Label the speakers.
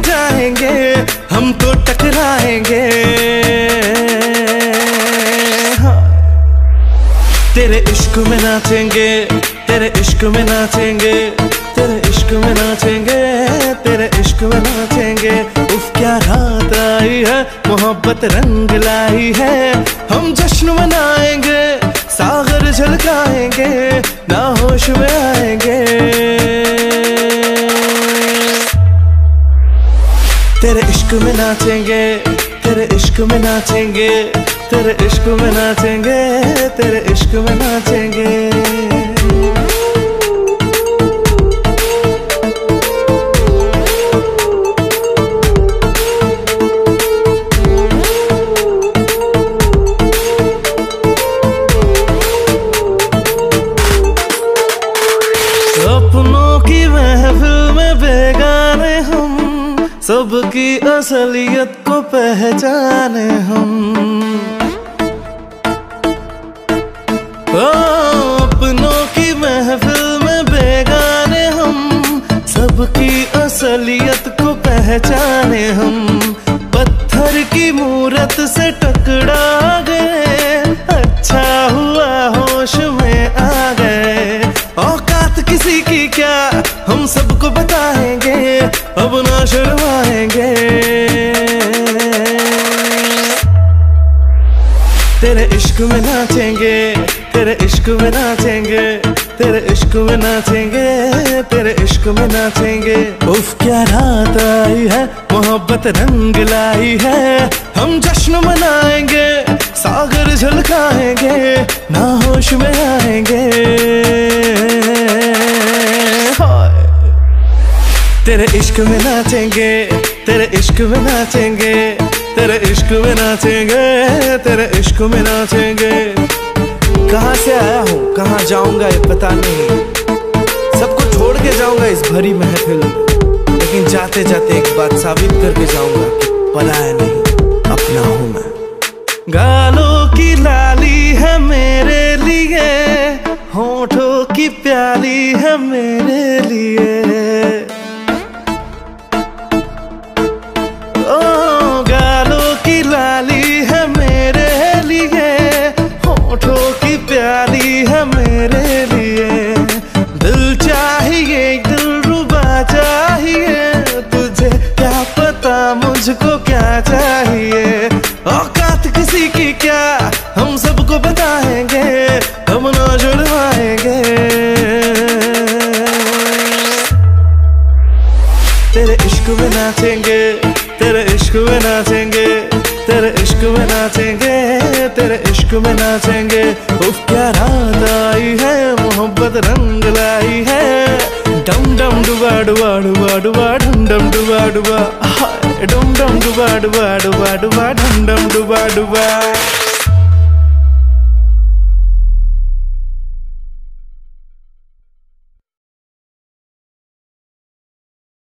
Speaker 1: जाएंगे, हम तो टकराएंगे। हाँ। तेरे इश्क में नाचेंगे, तेरे इश्क में नाचेंगे, तेरे इश्क में नाचेंगे, तेरे इश्क में नाचेंगे। उफ क्या रात आई है, मोहब्बत रंग लाई है। हम जश्न मनाएंगे, सागर झलकाएंगे, ना होश में आएंगे। तेरे इश्क में नाचेंगे, तेरे इश्क में नाचेंगे, तेरे इश्क में नाचेंगे, तेरे इश्क में नाचेंगे। अपनों की महफिल में बेगाने हम, सबकी असलियत को पहचाने हम। अपनों की महफिल में बेगाने हम, सबकी असलियत को पहचाने हम। पत्थर की मूरत से टकरा गए, अच्छा हुआ होश में आ गए। औकात किसी की क्या, हम सबको बताएंगे, अब ना शर्माएंगे। तेरे इश्क में नाचेंगे, तेरे इश्क में नाचेंगे, तेरे इश्क में नाचेंगे, तेरे इश्क में नाचेंगे। उफ क्या रात आई है, मोहब्बत रंग लाई है। हम जश्न मनाएंगे, सागर झलकाएंगे, ना होश में आएंगे। तेरे इश्क में नाचेंगे, तेरे इश्क में नाचेंगे, तेरे इश्क में नाचेंगे, तेरे इश्क में नाचेंगे। कहाँ से आया हूँ, कहाँ जाऊंगा ये पता नहीं। सबको छोड़ के जाऊंगा इस भरी महफिल में, लेकिन जाते जाते एक बात साबित करके जाऊंगा कि पराया नहीं, अपना हूँ मैं। गालों की लाली है मेरे लिए, होठों की प्याली है मेरे लिए। गालों की लाली है मेरे लिए, होठों की प्याली है मेरे लिए। दिल चाहिए, दिलरुबा चाहिए, तुझे क्या पता मुझको क्या चाहिए। औकात किसी की क्या, हम सबको बताएंगे, हम ना जुड़वाएंगे। तेरे इश्क में नाचेंगे, तेरे इश्क में नाचेंगे, तेरे इश्क में नाचेंगे, तेरे इश्क में नाचेंगे। उफ क्या रात आई है, मोहब्बत रंग लाई है। डम डम डुबा डुबा डुबा डुबा डम डम डुबा डुबा, डम डम डुबा डुबा डुबा डुबा डम डम डुबा डुबा।